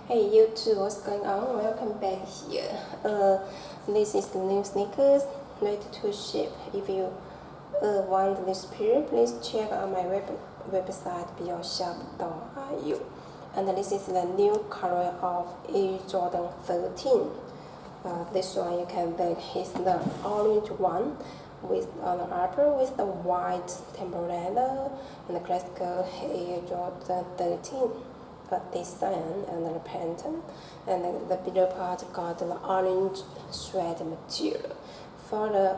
Hey YouTube, what's going on? Welcome back here. This is the new sneakers ready to ship. If you want this pair, please check out my website beyondshop.io. And this is the new color of Air Jordan 13. This one you can look is the orange one with on the upper with the white temple leather and the classical Air Jordan 13. Design and the pattern, and the below part got the orange thread material. For the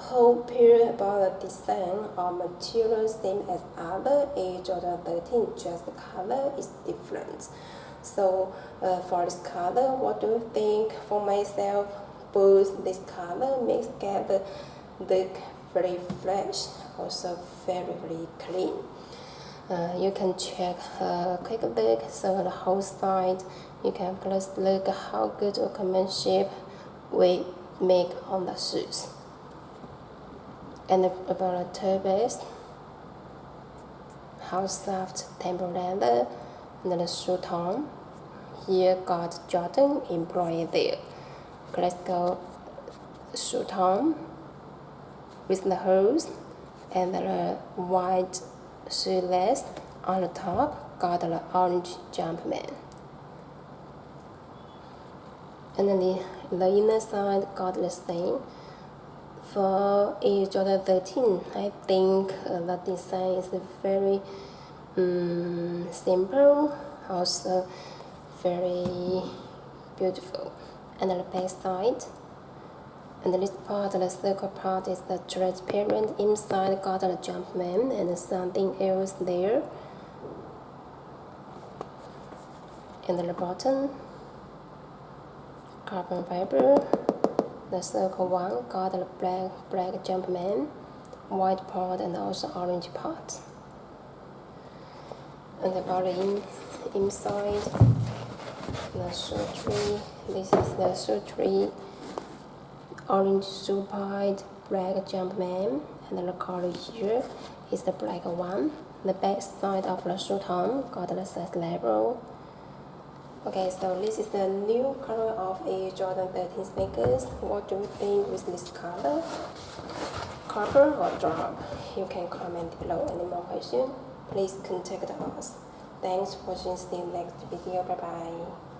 whole pair about the design or material same as other Air Jordan 13, just the color is different. So for this color, what do you think? For myself, both this color makes together look very fresh, also very clean. You can check a quick look, so the whole side. You can close look how good workmanship we make on the shoes. And about the toe base, how soft temple leather, and the shoe tone. Here got Jordan embroidered there. Classical shoe tone with the holes and the white shoelace on the top, got the orange Jumpman. And then the inner side got the same. For Air Jordan 13, I think the design is very simple, also very beautiful. And the back side, and this part, the circle part, is the transparent. Inside got the Jumpman and something else there. And the bottom, carbon fiber. The circle one got the black Jumpman, white part and also orange part. And about the inside, the shoe tree. This is the shoe tree. Orange super black Jumpman, and the color here is the black one. The back side of the shoe tone got the size label. Okay, so this is the new color of Air Jordan 13 sneakers. What do you think with this color? Copper or drop? You can comment below. Any more questions? Please contact us. Thanks for watching. See you next video. Bye bye.